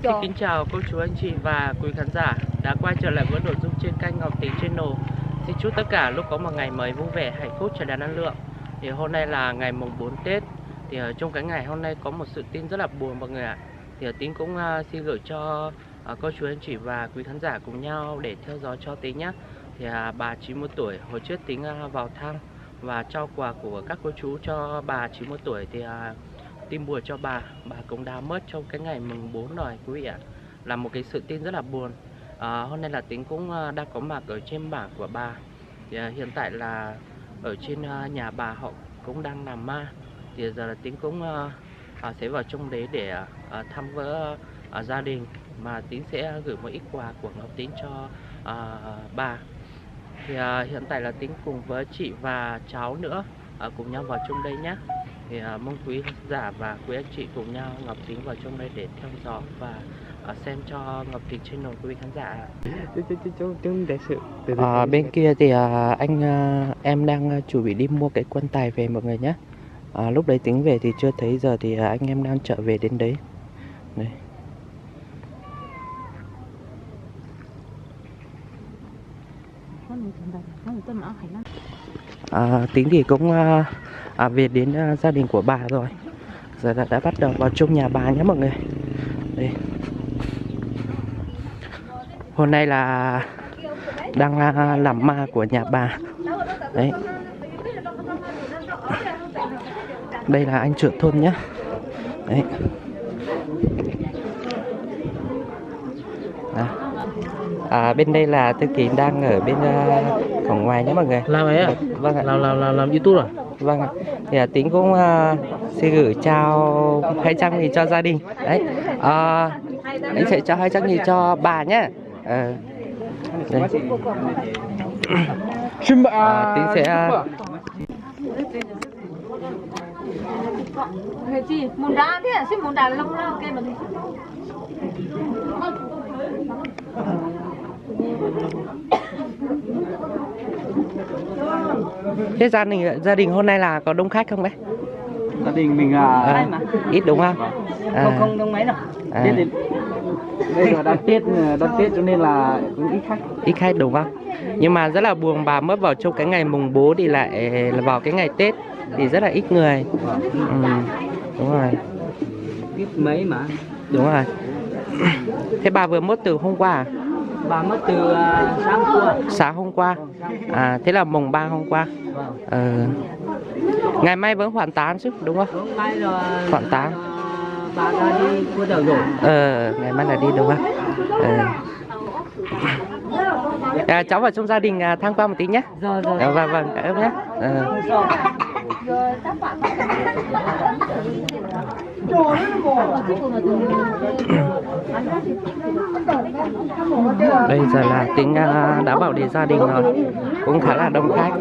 Xin kính chào cô chú anh chị và quý khán giả đã quay trở lại với nội dung trên kênh Ngọc Tính Channel. Xin chúc tất cả lúc có một ngày mới vui vẻ, hạnh phúc, tràn đầy năng lượng. Thì hôm nay là ngày mùng 4 Tết. Thì trong cái ngày hôm nay có một sự tin rất là buồn mọi người ạ. Thì Tính cũng xin gửi cho cô chú anh chị và quý khán giả cùng nhau để theo dõi cho Tính nhé. Thì bà 91 tuổi hồi trước Tính vào thăm và trao quà của các cô chú cho bà 91 tuổi thì tin buồn cho bà cũng đã mất trong cái ngày mùng 4 rồi quý vị ạ. Là một cái sự tin rất là buồn. Hôm nay là Tính cũng đang có mặt ở trên bảng của bà. Thì hiện tại là ở trên nhà bà họ cũng đang làm ma. Thì giờ là Tính cũng sẽ vào trong đấy để thăm với gia đình, mà Tính sẽ gửi một ít quà của Ngọc Tính cho bà. Thì hiện tại là Tính cùng với chị và cháu nữa cùng nhau vào trong đây nhé. Thì mong quý khán giả và quý anh chị cùng nhau Ngọc Tính vào trong đây để theo dõi và xem cho Ngọc Tính Channel quý khán giả. Bên kia thì em đang chuẩn bị đi mua cái quan tài về mọi người nhé. Lúc đấy Tính về thì chưa thấy, giờ thì anh em đang trở về đến đấy. Đây. Tính thì cũng về đến gia đình của bà rồi. Giờ đã bắt đầu vào trong nhà bà nhé mọi người. Đây. Hôm nay là đang làm ma của nhà bà. Đấy. Đây là anh trưởng thôn nhé. Đấy. Bên đây là Tư Kỳ đang ở bên cổng ngoài nhé mọi người. Làm ấy à? Vâng ạ. Làm YouTube à? Vâng ạ. Thì Tính cũng xin gửi trao 200.000 cho gia đình. Đấy. Anh sẽ cho 200.000 cho bà nhé. Đây. Tính sẽ thế gia đình hôm nay là có đông khách không đấy? Gia đình mình ít đúng không? Không đông mấy đâu. Bây giờ đón Tết cho nên là cũng ít khách. Ít khách đúng không? Nhưng mà rất là buồn, bà mất vào trong cái ngày mùng 4 thì lại là vào cái ngày Tết thì rất là ít người. Đúng rồi. Ít mấy mà. Đúng rồi. Thế bà vừa mất từ hôm qua à? Bà mất từ sáng qua. Sáng hôm qua. Thế là mùng 3 hôm qua. Ngày mai vẫn hoàn táng chứ đúng không? Mai rồi. Hoàn táng. Bà ra đi cuối đầu rồi. Ngày mai là đi đúng không? Cháu vào trong gia đình tham quan một tí nhé. Rồi. Vâng, cảm ơn nhé. Bây giờ là Tính đã bảo để gia đình rồi, cũng khá là đông khách.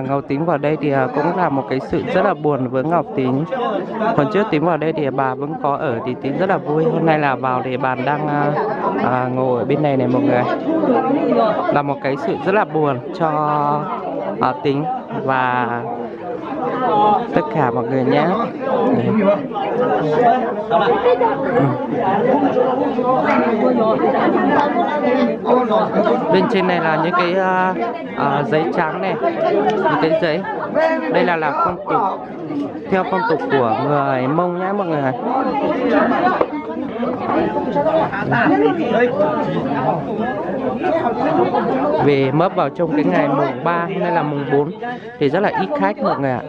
Ngọc Tính vào đây thì cũng là một cái sự rất là buồn với Ngọc Tính. Hôm trước Tính vào đây thì bà vẫn có ở thì Tính rất là vui. Hôm nay là vào thì bà đang ngồi ở bên này này mọi người. Là một cái sự rất là buồn cho Tính và tất cả mọi người nhé. Bên trên này là những cái giấy trắng này, những cái giấy. Đây là phong tục, theo phong tục của người Mông nhé mọi người. Về mất vào trong cái ngày mùng 3 hay là mùng 4 thì rất là ít khách mọi người ạ.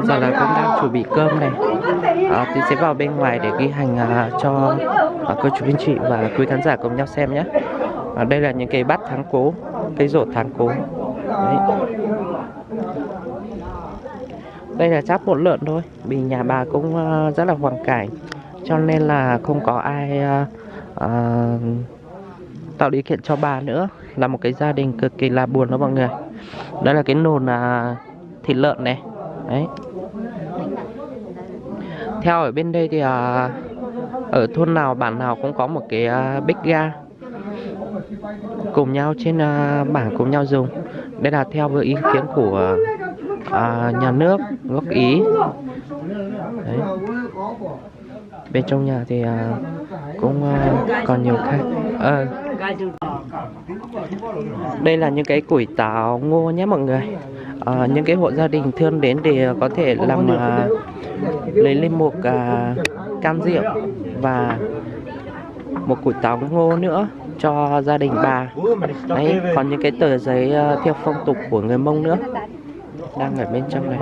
Giờ là cũng đang chuẩn bị cơm này. Thì sẽ vào bên ngoài để ghi hành cho cô chú anh chị và quý khán giả cùng nhau xem nhé. Đây là những cái bát thắng cố, cây rổ thắng cố. Đấy. Đây là chắp một lợn thôi, vì nhà bà cũng rất là hoàn cảnh, cho nên là không có ai tạo điều kiện cho bà nữa. Là một cái gia đình cực kỳ là buồn đó mọi người. Đây là cái nồi thịt lợn này. Đấy. Theo ở bên đây thì ở thôn nào bản nào cũng có một cái bếp ga cùng nhau trên bảng cùng nhau dùng. Đây là theo với ý kiến của nhà nước góp ý. Đấy. Bên trong nhà thì cũng còn nhiều khách. Đây là những cái củi táo ngô nhé mọi người. Những cái hộ gia đình thương đến để có thể làm lấy lên một can rượu và một củi táo ngô nữa cho gia đình bà. Đấy, còn những cái tờ giấy theo phong tục của người Mông nữa đang ở bên trong này.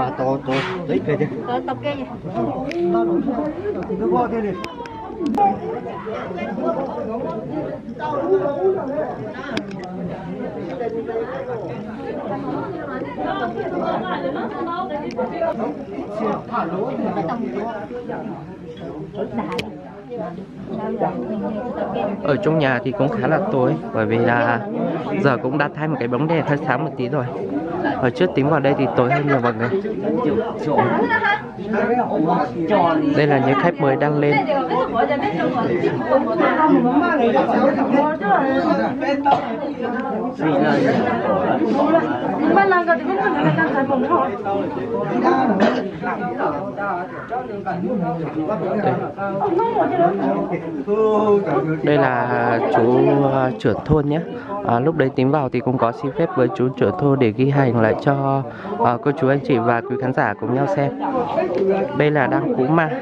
Ở trong nhà thì cũng khá là tối, bởi vì là giờ cũng đã thay một cái bóng đèn hơi sáng một tí rồi. Hồi trước tính vào đây thì tối hơn nhiều mọi người. Đây là những khách mới đang lên. Đây là chú trưởng thôn nhé. Lúc đấy tính vào thì cũng có xin phép với chú trưởng thôn để ghi hành lại cho cô chú anh chị và quý khán giả cùng nhau xem. Đây là đang cúng mang.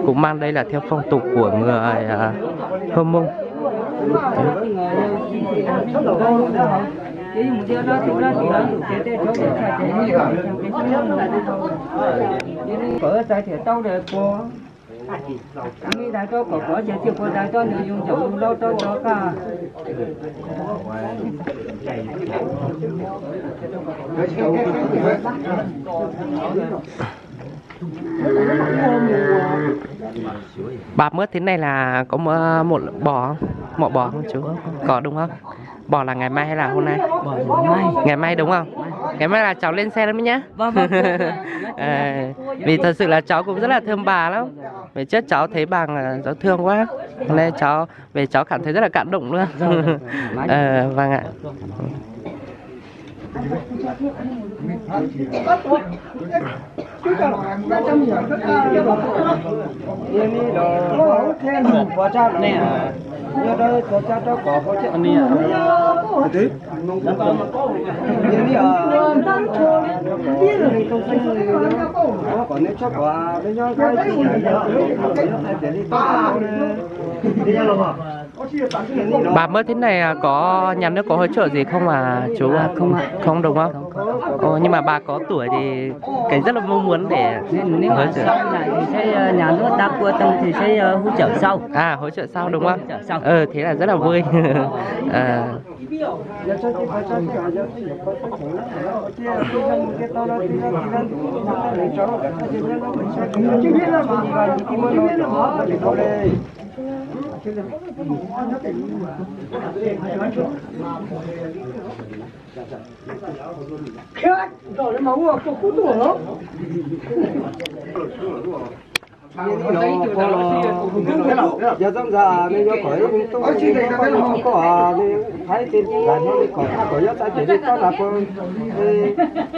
Cúng mang đây là theo phong tục của người Hơ Mông. Bà mướt thế này là có một bò không? Một bò không chú? Có đúng không? Bò là ngày mai hay là hôm nay? Bò ngày mai. Ngày mai đúng không? Ngày mai là cháu lên xe lắm nhá. Vâng. Vì thật sự là cháu cũng rất là thương bà lắm. Vì trước cháu thấy bà là cháu thương quá, nên cháu cảm thấy rất là cảm động luôn. Vâng ạ. Bà mới thế này có nhà nước có hỗ trợ gì không mà chú? Không ạ. Không đúng không? Nhưng mà bà có tuổi thì cái rất là mong muốn để nếu mà sau này thì sẽ nhà nước đã quan tâm thì sẽ hỗ trợ sau. Hỗ trợ sau đúng không? Hỗ trợ sau. Thế là rất là vui. giờ trong giờ mình có khỏi tôi có thấy tin là nó đi có giá trị đi có là con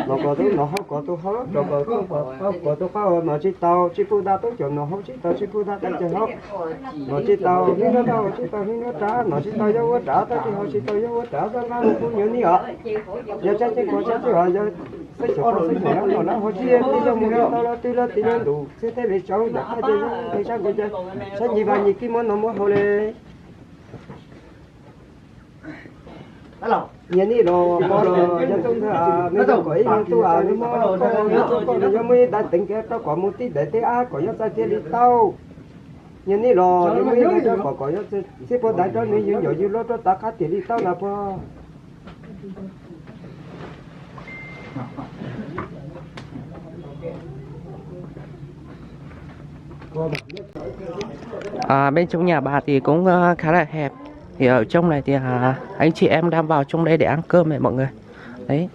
nó có tôi nó không có tôi hết rồi có tôi có mà chỉ tàu chỉ phụ đa tôi chọn nó không chỉ tàu chỉ phụ đa tôi chọn không nó chỉ tàu như nó đâu chỉ tàu như nó trả nó chỉ tàu dấu trả tôi chỉ họ chỉ tàu dấu trả cho nó cũng nhiều như vậy giờ chắc chỉ có chắc chỉ họ giờ sẽ chọn nó họ chỉ đi cho một tàu là tí là đủ sẽ thế bị cháu đã thay thế sao cái sao như vậy như cái món nó mua hồi này nhà ní đồ mò đồ nhà chúng ta nên có ý nhưng tu à nên mò có nhà mới đã tính cái tao có một tí để thế á có nhớ sai đi tao nhà ní đồ nhà mới để có nhớ sẽ có đại cho nên những nhiều lúc đó ta khát thì đi tao là po bên trong nhà bà thì cũng khá là hẹp. Thì ở trong này thì anh chị em đang vào trong đây để ăn cơm này mọi người. Đấy,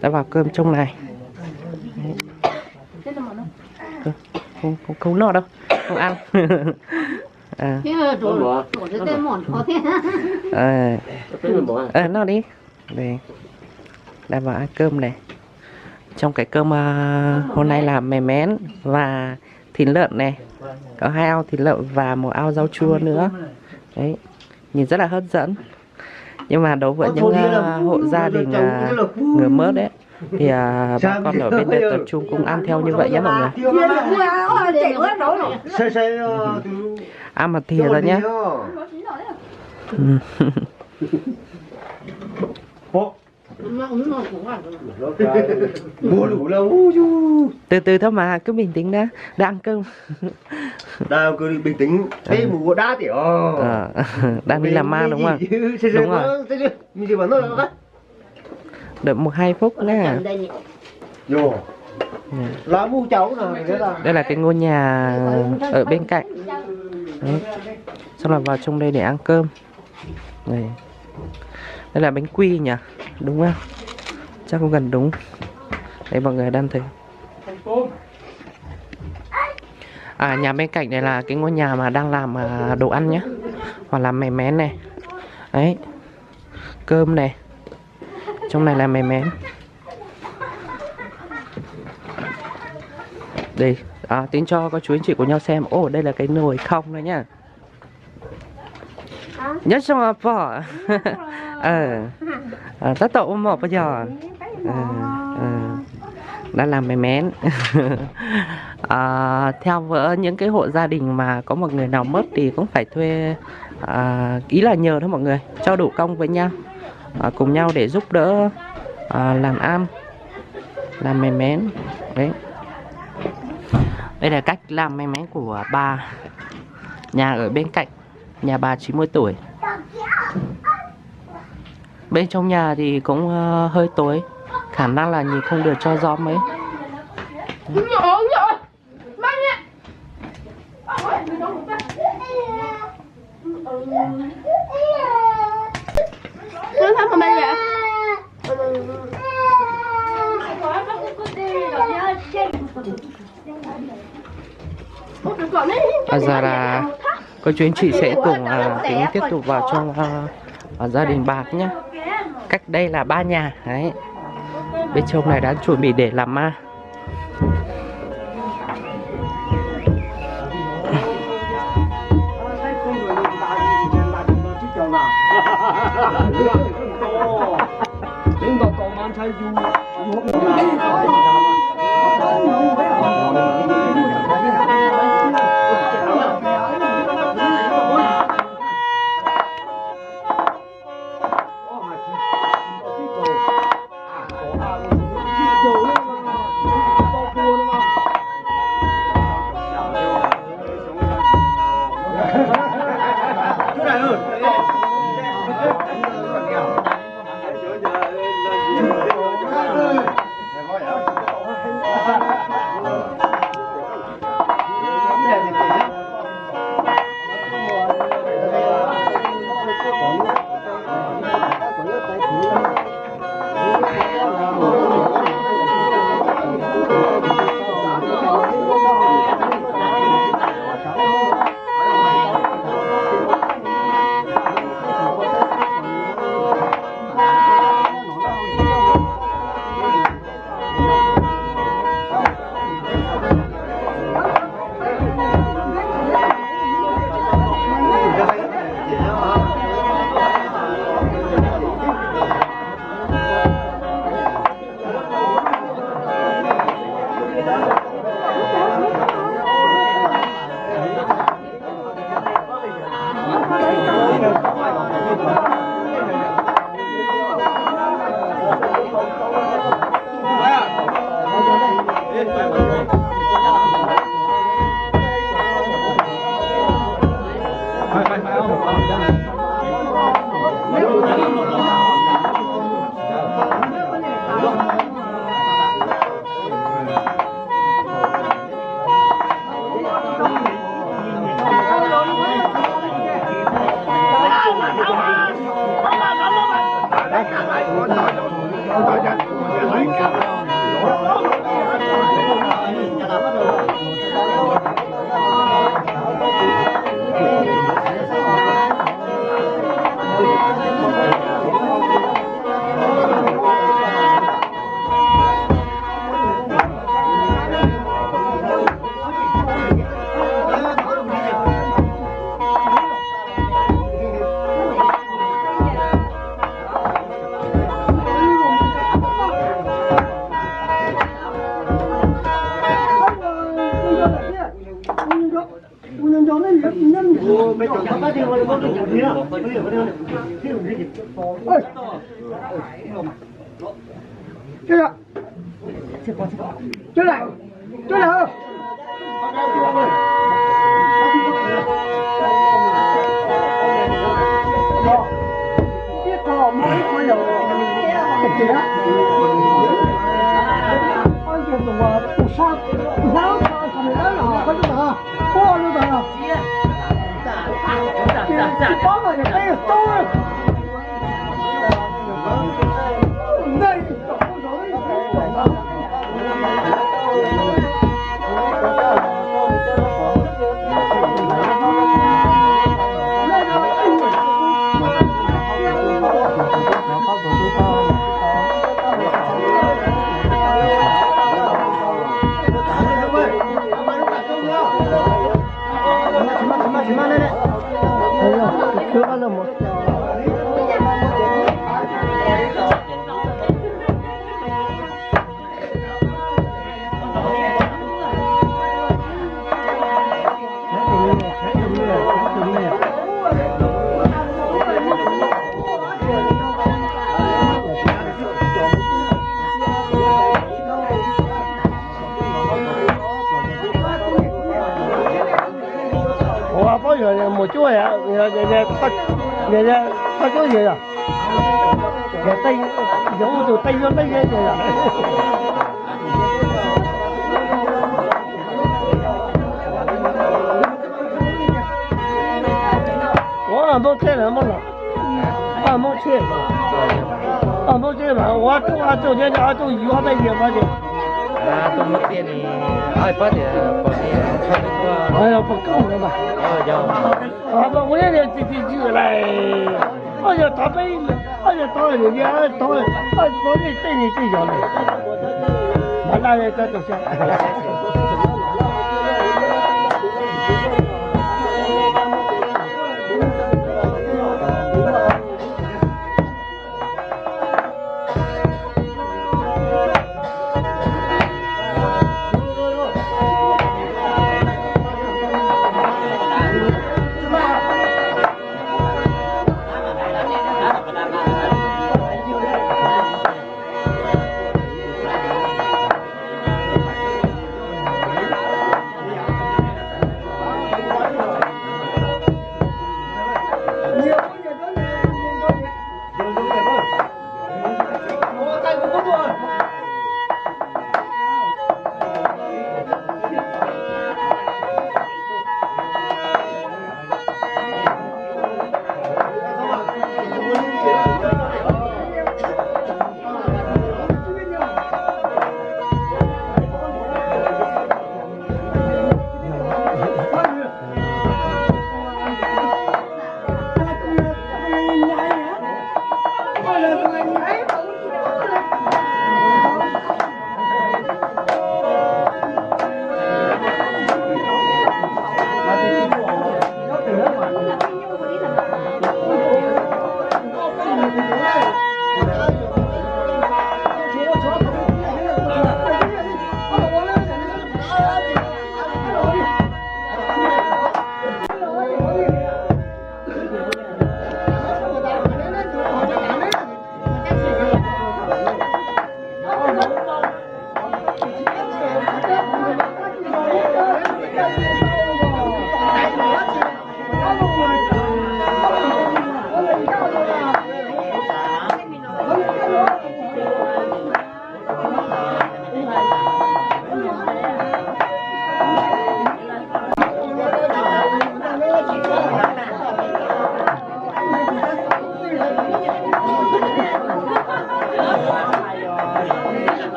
đã vào cơm trong này. Không no đâu, không ăn. No đi. Đây, đang vào ăn cơm này. Trong cái cơm hôm nay là mè mén và thịt lợn này, có 2 ao thịt lợn và 1 ao rau chua nữa. Đấy, nhìn rất là hấp dẫn. Nhưng mà đối với những hộ gia đình người Mớt đấy thì bà con ở bên đây tập trung cũng ăn theo như vậy nhé mọi người. Ăn mặt thìa rồi nhé. Từ từ thôi mà, cứ bình tĩnh đã ăn cơm. Đang cứ bình tĩnh, thế mù đá thì đang đi làm ma đúng không? Đúng rồi. Đợi 1-2 phút nè. Lá mu cháu rồi. Đây là cái ngôi nhà ở bên cạnh. Đấy. Xong là vào trong đây để ăn cơm. Đây. Đây là bánh quy nhỉ? Đúng không? Chắc không gần đúng. Đây mọi người đang thấy. Nhà bên cạnh này là cái ngôi nhà mà đang làm đồ ăn nhé. Hoặc là mè mén này. Đấy. Cơm này. Trong này là mè mén. Đây. Tính cho các chú anh chị của nhau xem. Ồ, đây là cái nồi không đấy nhá. Nhất trong là bỏ. Tất tổ một bây giờ. Đã làm mè mén. Theo với những cái hộ gia đình mà có một người nào mất thì cũng phải thuê, ý là nhờ thôi mọi người, cho đủ công với nhau, cùng nhau để giúp đỡ làm ăn, làm mè mén. Đấy, đây là cách làm mè mén của bà nhà ở bên cạnh. Nhà bà 90 tuổi. Bên trong nhà thì cũng hơi tối, khả năng là nhìn không được cho gió mấy. Bây giờ là cô chú anh chị sẽ cùng tính tiếp tục vào trong gia đình bạc nhé. Cách đây là 3 nhà. Đấy, bên trong này đã chuẩn bị để làm ma. 这个，这来，这来。một chỗ ya, người ta chỗ gì à? Người Tây giống từ Tây lên Tây vậy à? Có là mua xe là mua nào? Mua xe. Mua xe mà, tôi nhớ tôi yêu bây giờ bao nhiêu? Tôi mất tiền thì ai bắt thì có thể cho đi qua. Phải công nữa mà. Mà我也得自己去来，哎呀，他们，哎呀，当人家，当你对你最小的，那人家都行。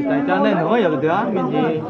tại cho nên nó giờ được mình gì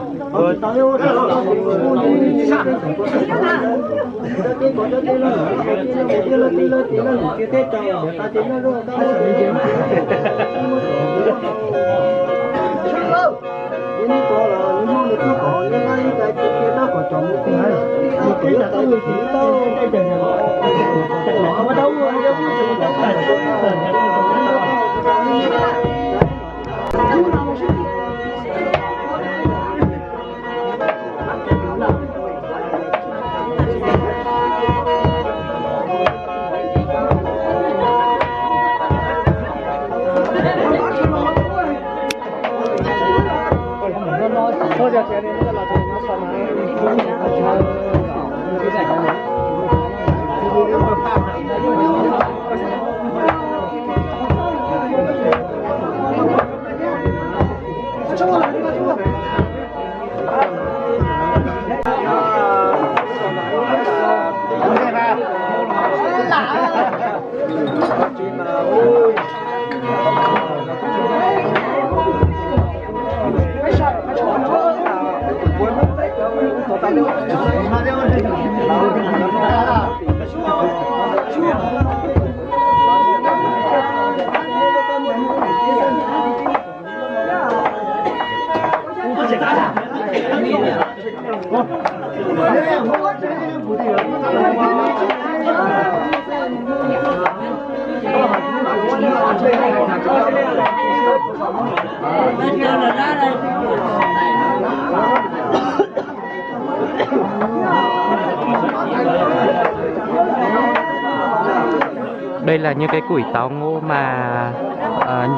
Đây là những cái củi táo ngô mà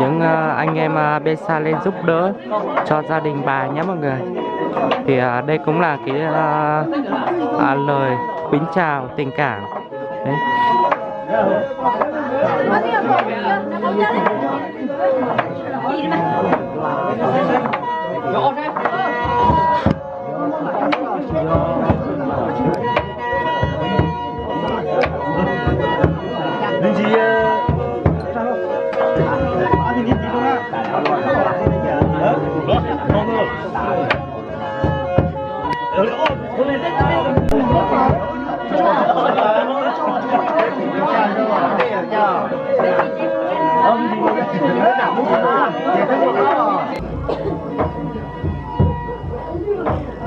những anh em bên xa lên giúp đỡ cho gia đình bà nhé mọi người. Thì đây cũng là cái lời kính chào tình cảm. Đấy.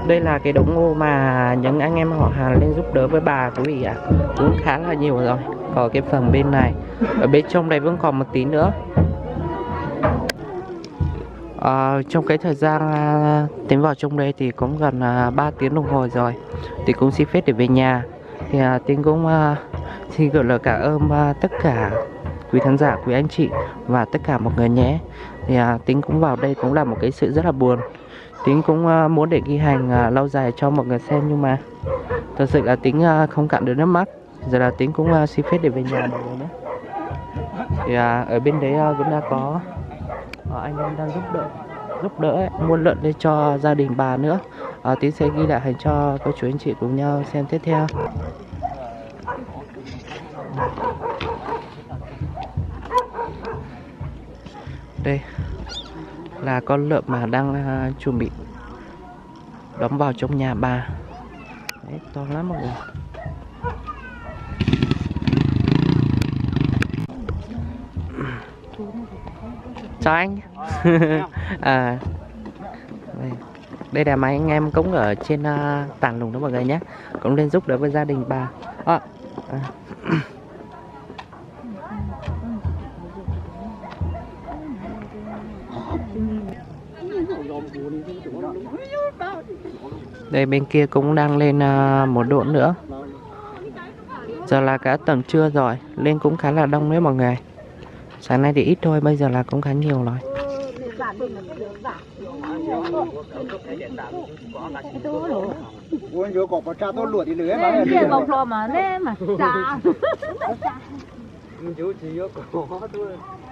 Đây là cái đống ngô mà những anh em họ hàng lên giúp đỡ với bà quý vị ạ. Cũng khá là nhiều rồi. Còn cái phần bên này, ở bên trong đây vẫn còn một tí nữa. Trong cái thời gian tiến vào trong đây thì cũng gần 3 tiếng đồng hồ rồi. Thì cũng xin phép để về nhà. Thì Tiến cũng xin gửi lời cảm ơn tất cả quý khán giả, quý anh chị và tất cả mọi người nhé. Thì Tiến cũng vào đây cũng là một cái sự rất là buồn. Tiến cũng muốn để ghi hình lâu dài cho mọi người xem, nhưng mà thật sự là Tiến không cạn được nước mắt. Giờ là Tiến cũng xin phép để về nhà mọi người nhé. Thì ở bên đấy cũng đã có anh em đang giúp đỡ ấy, mua lợn lên cho gia đình bà nữa. Tiến sẽ ghi lại hình cho cô chú anh chị cùng nhau xem tiếp theo. Đây là con lợn mà đang chuẩn bị đóng vào trong nhà bà. Đấy, to lắm mọi người. Chào anh. Đây là mấy anh em cũng ở trên tàn lùng đó mọi người nhé, cũng lên giúp đỡ với gia đình bà. Đây bên kia cũng đang lên một độn nữa. Giờ là cả tầm trưa rồi, lên cũng khá là đông đấy mọi người. Sáng nay thì ít thôi, bây giờ là cũng khá nhiều rồi.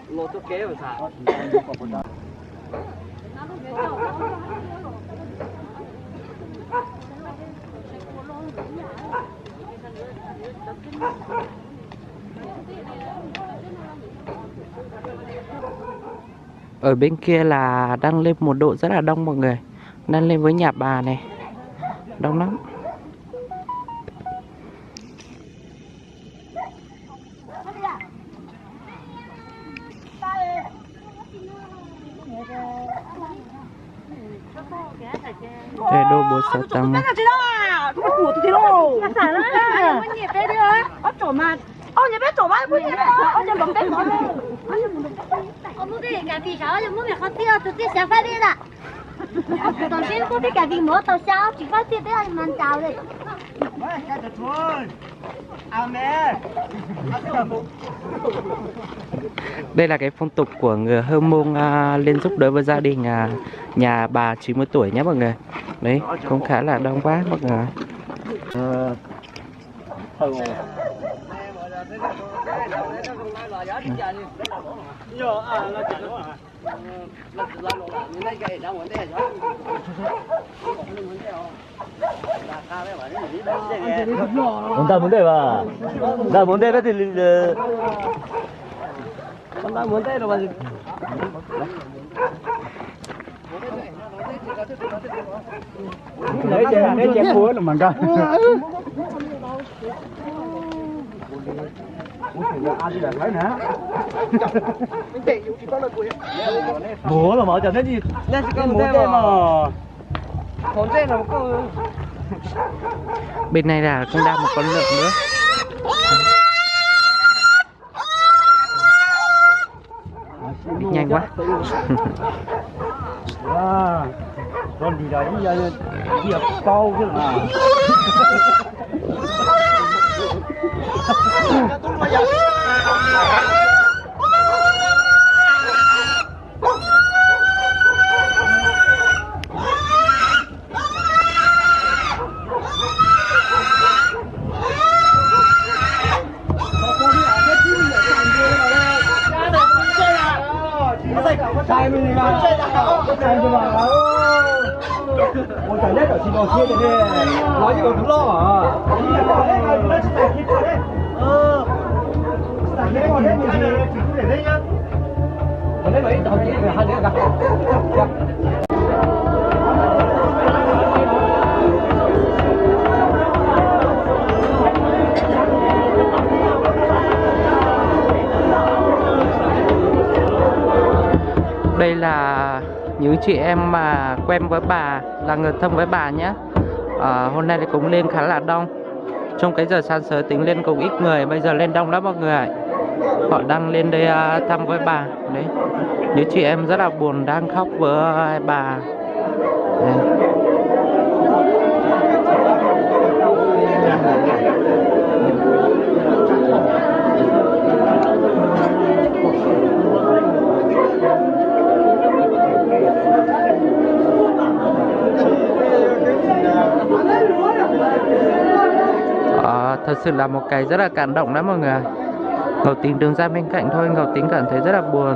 lô tôi kế rồi sao Ở bên kia là đang lên một độ rất là đông mọi người. Đang lên với nhà bà này. Đông lắm. Đây đô 468. Ông đi cà phê sao? Ông muốn không tiêu, tôi tiêu sáng phải đi là. Còn tiền cũng đi cà phê mua tàu sao? Chỉ phải tiêu tới ăn cháo đấy. Đây là cái phong tục của người Hơ Mông lên giúp đỡ với gia đình nhà bà 90 tuổi nhé mọi người. Đấy, cũng khá là đông quá mọi người. 뭔가 뭔데 봐. 나 뭔데 봐 들리. con đang muốn đây rồi mà lấy chén muối là mình coi. Bố là mở chợ thế gì? lên cái Bố thế mà. còn đây là một con Bên này là cũng đang một con lợn nữa. Nhanh quá. À, con đi ra đi ra việc câu chứ là. Sai mình mà. Sai cho bà. Ôi trời đất ở xin đồ kia này nói như đồ thú lo hả? Thế còn đấy mình chỉ để đây nhá. Còn đấy mấy tàu chị về hai đứa gặp. Đây là những chị em mà quen với bà, là người thân với bà nhé. Hôm nay thì cũng lên khá là đông. Trong cái giờ sáng sớm tính lên cũng ít người, bây giờ lên đông lắm mọi người ạ. Họ đang lên đây thăm với bà. Đấy, những chị em rất là buồn đang khóc với bà. Đấy. Thật sự là một cái rất là cảm động đó mọi người. Ngọc Tính đứng ra bên cạnh thôi, Ngọc Tính cảm thấy rất là buồn.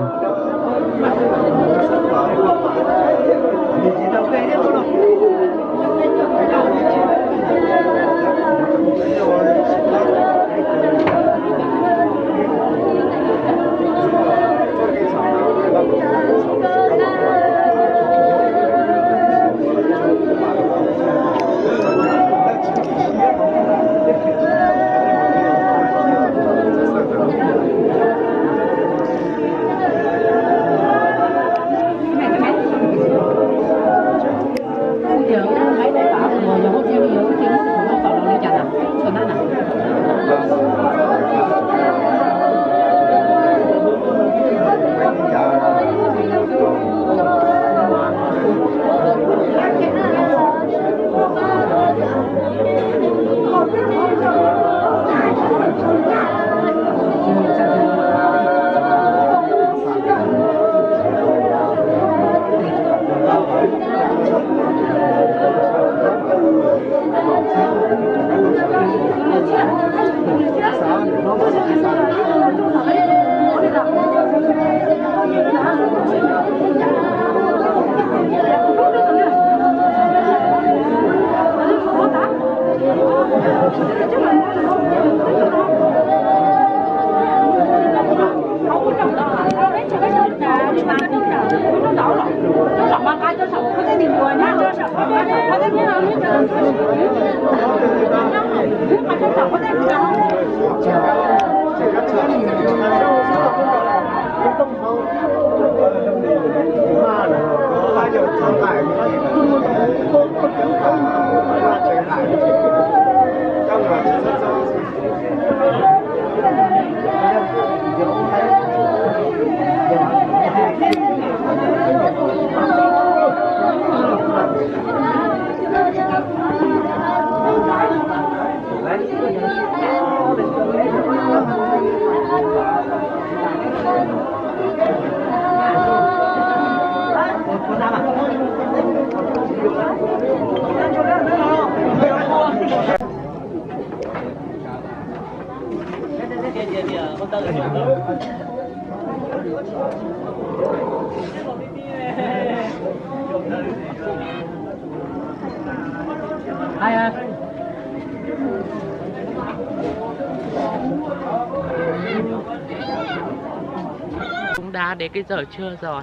Cũng đã đến cái giờ trưa rồi.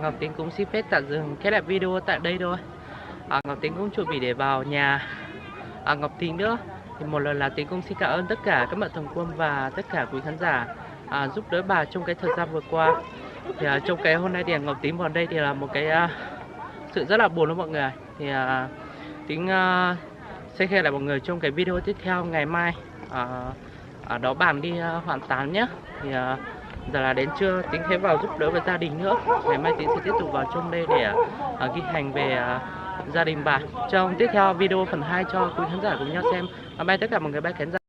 Ngọc Tính cũng xin phép tạm dừng cái lại video tại đây thôi. Ngọc Tính cũng chuẩn bị để vào nhà Ngọc Tính nữa. Thì một lần là Tính cũng xin cảm ơn tất cả các mạnh thường quân và tất cả quý khán giả giúp đỡ bà trong cái thời gian vừa qua. Thì trong cái hôm nay thì Ngọc Tính vào đây thì là một cái sự rất là buồn đó mọi người. Thì Tính sẽ hẹn lại mọi người trong cái video tiếp theo ngày mai. Đó bàn đi hoàn tán nhé. Thì giờ là đến trưa, Tính sẽ vào giúp đỡ với gia đình nữa. Ngày mai Tính sẽ tiếp tục vào trong đây để ghi hành về gia đình bà trong tiếp theo video phần 2 cho quý khán giả cùng nhau xem. Bye bye tất cả mọi người, bye khán giả.